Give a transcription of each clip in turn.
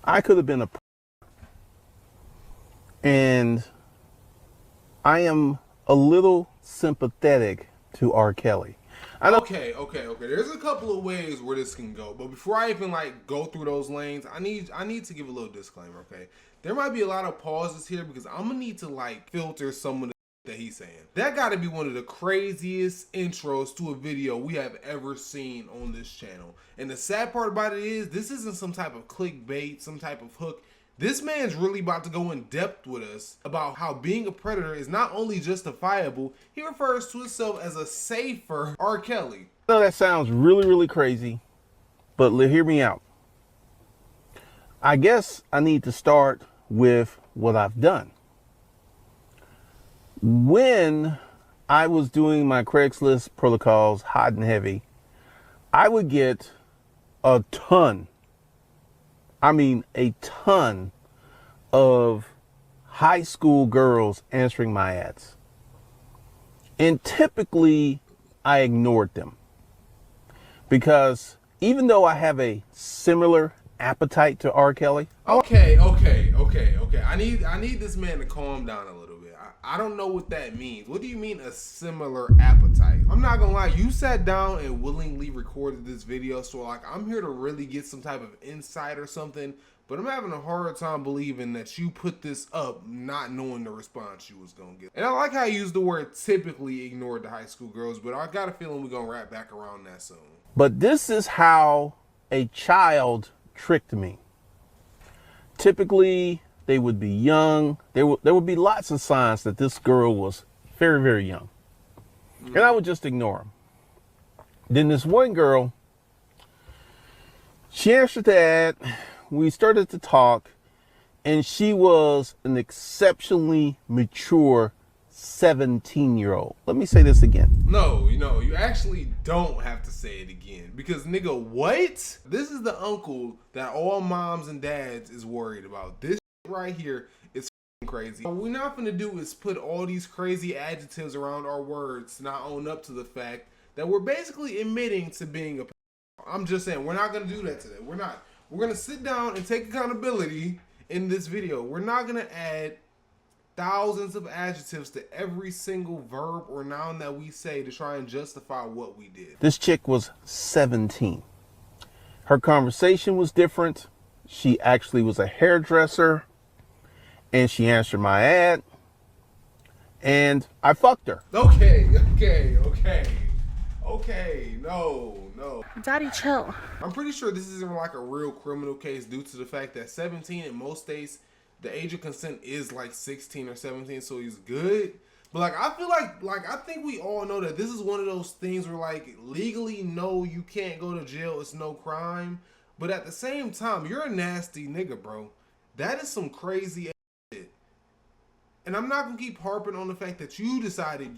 I could have been and I am a little sympathetic to R. Kelly. Okay. There's a couple of ways where this can go, but before I even like go through those lanes, I need to give a little disclaimer. Okay, there might be a lot of pauses here because I'm gonna need to like filter some of the that he's saying. That got to be one of the craziest intros to a video we have ever seen on this channel. And the sad part about it is this isn't some type of clickbait, some type of hook. This man's really about to go in depth with us about how being a predator is not only justifiable, he refers to himself as a safer R. Kelly. I know that sounds really, really crazy, but hear me out. I guess I need to start with what I've done. When I was doing my Craigslist protocols hot and heavy, I would get a ton of high school girls answering my ads. And typically I ignored them because even though I have a similar appetite to R. Kelly. Okay. I need this man to calm down a little bit. I don't know what that means. What do you mean a similar appetite? I'm not gonna lie, you sat down and willingly recorded this video, so like I'm here to really get some type of insight or something, but I'm having a hard time believing that you put this up not knowing the response you was gonna get. And I like how you used the word typically ignored the high school girls, but I got a feeling we're gonna wrap back around that soon. But this is how a child tricked me. Typically, they would be young. There would be lots of signs that this girl was very, very young. And I would just ignore them. Then this one girl, she answered the ad. We started to talk, and she was an exceptionally mature 17-year-old. Let me say this again. No, you actually don't have to say it again. Because, nigga, what? This is the uncle that all moms and dads is worried about. This right here is crazy. What we're not gonna do is put all these crazy adjectives around our words to not own up to the fact that we're basically admitting to being a. I'm just saying, we're not gonna do that today. We're not. We're gonna sit down and take accountability in this video. We're not gonna add thousands of adjectives to every single verb or noun that we say to try and justify what we did. This chick was 17. Her conversation was different. She actually was a hairdresser, and she answered my ad, and I fucked her. Okay, no. Daddy, chill. I'm pretty sure this isn't like a real criminal case due to the fact that 17 in most states, the age of consent is like 16 or 17, so he's good. But like, I feel like I think we all know that this is one of those things where like legally, no, you can't go to jail. It's no crime. But at the same time, you're a nasty nigga, bro. That is some crazy shit. And I'm not gonna keep harping on the fact that you decided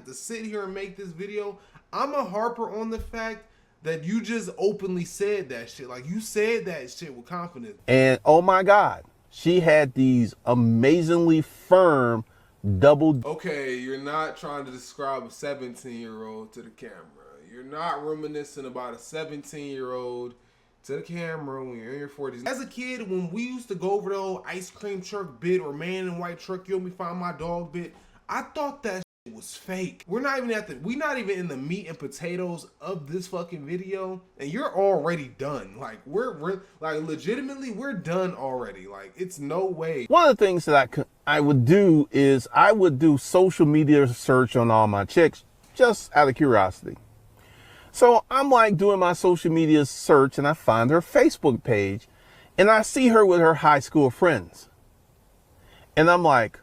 to sit here and make this video. I'm a harper on the fact that you just openly said that shit. Like, you said that shit with confidence. And oh my God, she had these amazingly firm double. Okay, you're not trying to describe a 17-year-old to the camera. You're not reminiscing about a 17-year-old to the camera when you're in your 40s. As a kid, when we used to go over the old ice cream truck bit or man in white truck, you help me find my dog bit, I thought that shit was fake. We're not even in the meat and potatoes of this fucking video, and you're already done. Like, we're like legitimately, we're done already. Like, it's no way. One of the things that I would do is I would do social media search on all my chicks just out of curiosity. So I'm like doing my social media search, and I find her Facebook page, and I see her with her high school friends. And I'm like,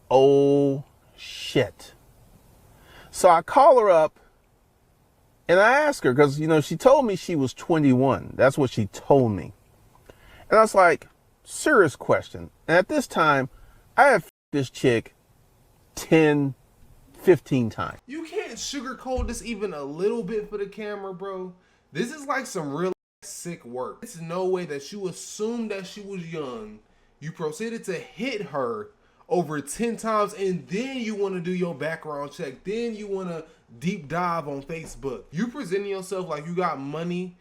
oh shit. So I call her up and I ask her, because, she told me she was 21. That's what she told me. And I was like, serious question. And at this time, I have this chick 10, 15 times. You can't sugarcoat this even a little bit for the camera, bro. This is like some real sick work. It's no way that you assumed that she was young. You proceeded to hit her over 10 times, and then you want to do your background check. Then you want to deep dive on Facebook. You presenting yourself like you got money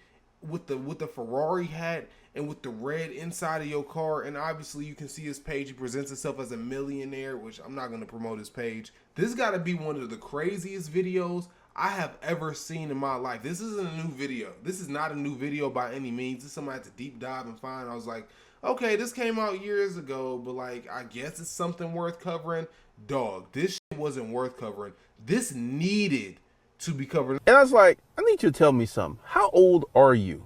with the Ferrari hat and with the red inside of your car, and obviously you can see his page. He presents himself as a millionaire, which I'm not going to promote his page. This got to be one of the craziest videos I have ever seen in my life. This isn't a new video. This is not a new video by any means. This is something I had to deep dive and find. I was like, okay, this came out years ago, but like, I guess it's something worth covering. Dog, this shit wasn't worth covering. This needed to be covered. And I was like, I need you to tell me something. How old are you?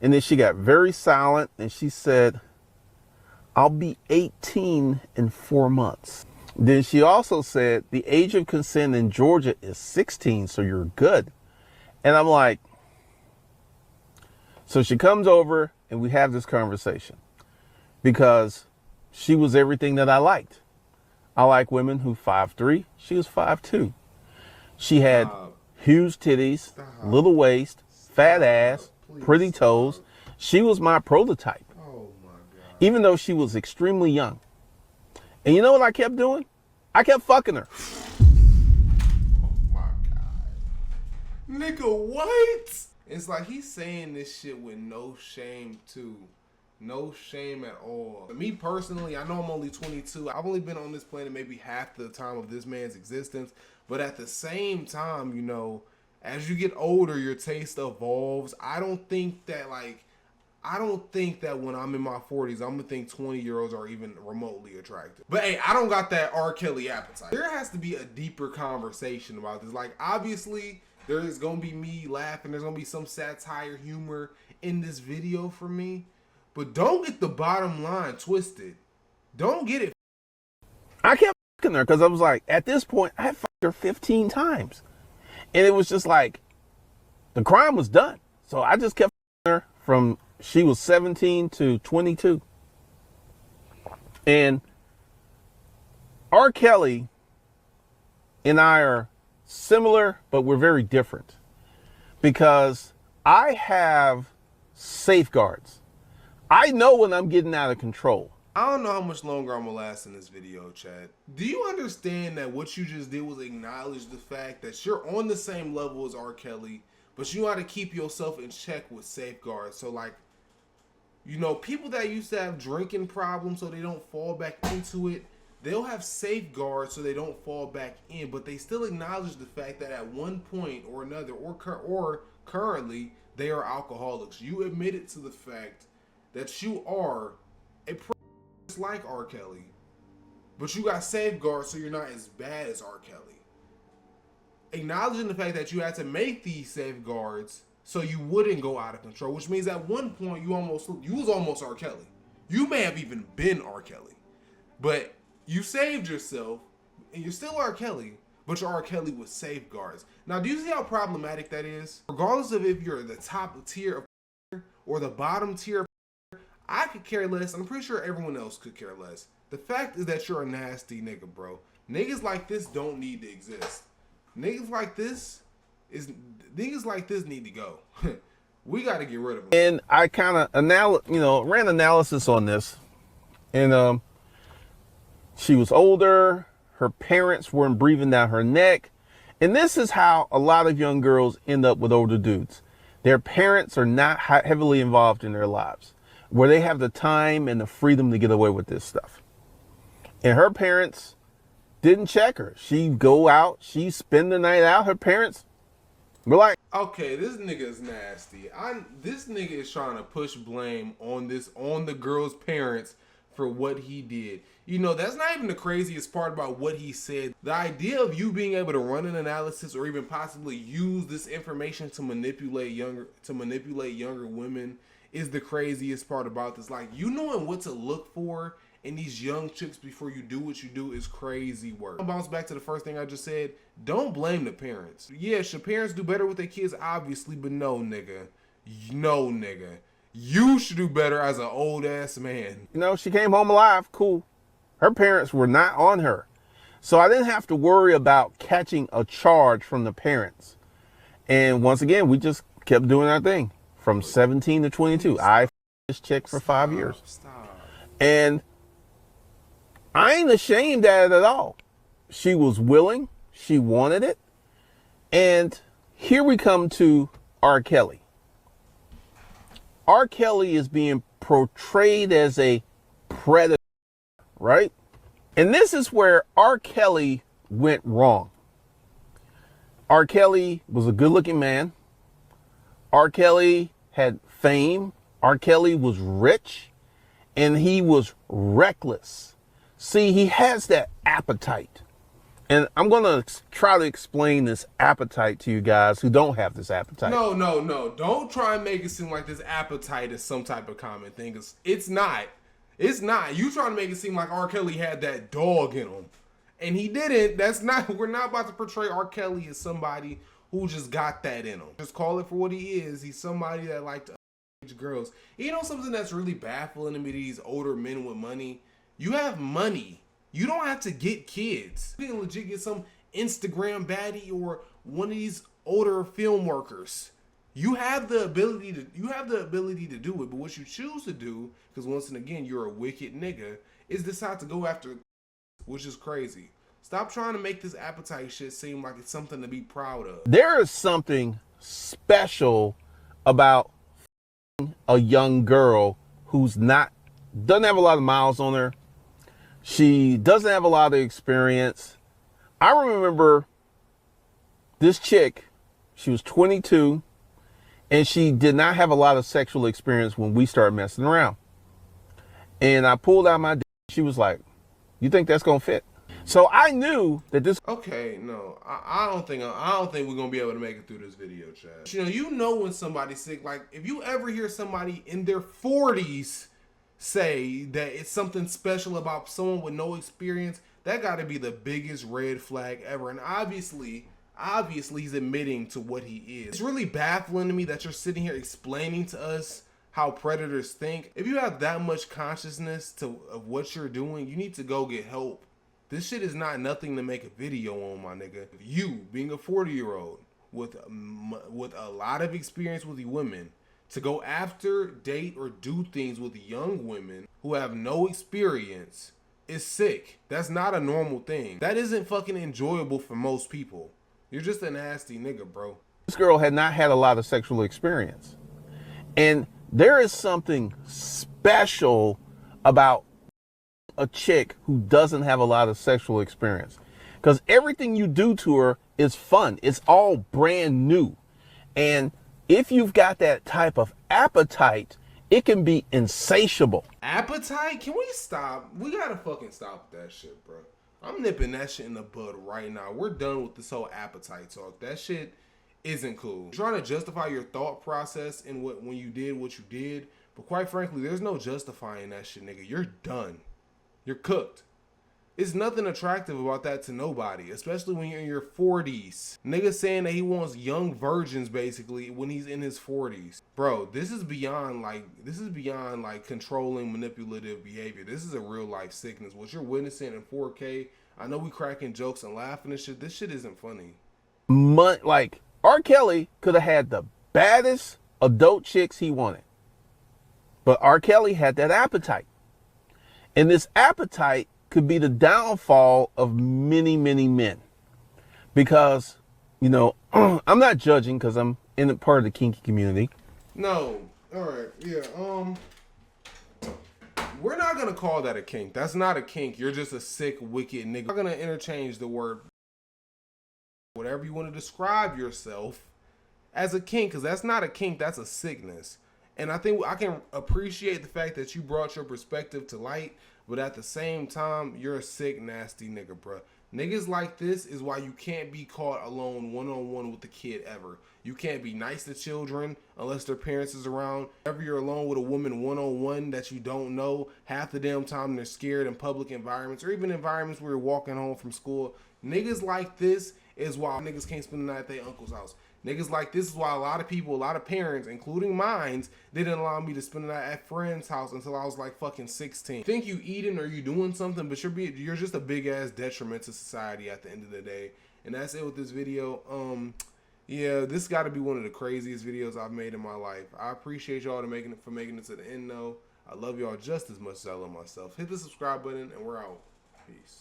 And then she got very silent and she said, I'll be 18 in 4 months. Then she also said the age of consent in Georgia is 16, so you're good. And I'm like, so she comes over and we have this conversation because she was everything that I liked. I like women who 5'3", she was 5'2". She had huge titties, little waist, fat ass, pretty toes. She was my prototype. Oh my God. Even though she was extremely young. And you know what I kept doing? I kept fucking her. Oh my God. Nigga, what? It's like he's saying this shit with no shame too. No shame at all. For me personally, I know I'm only 22. I've only been on this planet maybe half the time of this man's existence. But at the same time, you know, as you get older, your taste evolves. I don't think that when I'm in my 40s, I'm gonna think 20-year-olds are even remotely attractive. But hey, I don't got that R. Kelly appetite. There has to be a deeper conversation about this. Like, obviously, there is gonna be me laughing. There's gonna be some satire, humor in this video for me. But don't get the bottom line twisted. Don't get it. I kept fucking her because I was like, at this point, I had fucked her 15 times. And it was just like, the crime was done. So I just kept fucking her from she was 17 to 22. And R. Kelly and I are similar, but we're very different. Because I have safeguards. I know when I'm getting out of control. I don't know how much longer I'm gonna last in this video, Chad. Do you understand that what you just did was acknowledge the fact that you're on the same level as R. Kelly, but you gotta keep yourself in check with safeguards? So like, you know, people that used to have drinking problems so they don't fall back into it, they'll have safeguards so they don't fall back in, but they still acknowledge the fact that at one point or another, or currently, they are alcoholics. You admitted to the fact that you are a person like R. Kelly, but you got safeguards so you're not as bad as R. Kelly. Acknowledging the fact that you had to make these safeguards so you wouldn't go out of control, which means at one point you was almost R. Kelly. You may have even been R. Kelly, but you saved yourself and you're still R. Kelly, but you're R. Kelly with safeguards. Now, do you see how problematic that is? Regardless of if you're the top tier of or the bottom tier of, I could care less. I'm pretty sure everyone else could care less. The fact is that you're a nasty nigga, bro. Niggas like this don't need to exist. Niggas like this need to go. We got to get rid of them. And I kind of ran analysis on this. And she was older. Her parents weren't breathing down her neck. And this is how a lot of young girls end up with older dudes. Their parents are not heavily involved in their lives, where they have the time and the freedom to get away with this stuff. And her parents didn't check her. She'd go out, she'd spend the night out. Her parents were like, okay, this nigga is nasty. This nigga is trying to push blame on the girl's parents for what he did. You know, that's not even the craziest part about what he said. The idea of you being able to run an analysis or even possibly use this information to manipulate younger women is the craziest part about this. Like, you knowing what to look for in these young chicks before you do what you do is crazy work. I'll bounce back to the first thing I just said. Don't blame the parents. Yes, your parents do better with their kids, obviously, but no, nigga. No, nigga. You should do better as an old ass man. You know, she came home alive. Cool. Her parents were not on her. So I didn't have to worry about catching a charge from the parents. And once again, we just kept doing our thing. From 17 to 22. I f***ed this chick for 5 years. Stop. And I ain't ashamed at it at all. She was willing. She wanted it. And here we come to R. Kelly. R. Kelly is being portrayed as a predator, right? And this is where R. Kelly went wrong. R. Kelly was a good-looking man. R. Kelly had fame. R. Kelly was rich, and he was reckless. See, he has that appetite. And I'm going to try to explain this appetite to you guys who don't have this appetite. No. Don't try and make it seem like this appetite is some type of common thing. 'Cause it's not. It's not. You trying to make it seem like R. Kelly had that dog in him. And he didn't. That's not. We're not about to portray R. Kelly as somebody who just got that in him. Just call it for what he is. He's somebody that liked girls. You know something that's really baffling to me, these older men with money? You have money. You don't have to get kids. You can legit get some Instagram baddie or one of these older film workers. You have the ability to do it, but what you choose to do, because once and again you're a wicked nigga, is decide to go after, which is crazy. Stop trying to make this appetite shit seem like it's something to be proud of. There is something special about a young girl who's doesn't have a lot of miles on her. She doesn't have a lot of experience. I remember this chick, she was 22, and she did not have a lot of sexual experience when we started messing around. And I pulled out my dick. She was like, "You think that's gonna fit?" So I knew that this. Okay, no, I don't think we're gonna be able to make it through this video, Chad. You know when somebody's sick. Like if you ever hear somebody in their 40s say that it's something special about someone with no experience, that got to be the biggest red flag ever. And obviously he's admitting to what he is. It's really baffling to me that you're sitting here explaining to us how predators think. If you have that much consciousness of what you're doing, you need to go get help. This shit is not nothing to make a video on, my nigga. You being a 40-year-old with a lot of experience with the women, to go after, date, or do things with young women who have no experience is sick. That's not a normal thing. That isn't fucking enjoyable for most people. You're just a nasty nigga, bro. This girl had not had a lot of sexual experience. And there is something special about a chick who doesn't have a lot of sexual experience. Because everything you do to her is fun. It's all brand new. And if you've got that type of appetite, it can be insatiable. Appetite? Can we stop? We gotta fucking stop that shit, bro. I'm nipping that shit in the bud right now. We're done with this whole appetite talk. That shit isn't cool. You're trying to justify your thought process in when you did what you did, but quite frankly, there's no justifying that shit, nigga. You're done. You're cooked. It's nothing attractive about that to nobody, especially when you're in your 40s. Nigga saying that he wants young virgins basically when he's in his 40s. Bro, this is beyond like controlling manipulative behavior. This is a real life sickness. What you're witnessing in 4K, I know we cracking jokes and laughing and shit. This shit isn't funny. Like R. Kelly could have had the baddest adult chicks he wanted. But R. Kelly had that appetite. And this appetite could be the downfall of many, many men. Because, I'm not judging because I'm in a part of the kinky community. No. All right. Yeah. We're not going to call that a kink. That's not a kink. You're just a sick, wicked nigga. We're going to interchange the word, whatever you want to describe yourself as a kink, because that's not a kink. That's a sickness. And I think I can appreciate the fact that you brought your perspective to light, but at the same time, you're a sick, nasty nigga, bro. Niggas like this is why you can't be caught alone one-on-one with a kid ever. You can't be nice to children unless their parents is around. Whenever you're alone with a woman one-on-one that you don't know, half the damn time they're scared in public environments or even environments where you're walking home from school. Niggas like this is why niggas can't spend the night at their uncle's house. Niggas like this is why a lot of people, a lot of parents, including mine, didn't allow me to spend the night at friends' house until I was like fucking 16. Think you eating or you doing something, but you're just a big ass detriment to society at the end of the day. And that's it with this video. Yeah, this got to be one of the craziest videos I've made in my life. I appreciate y'all for making it to the end though. I love y'all just as much as I love myself. Hit the subscribe button and we're out. Peace.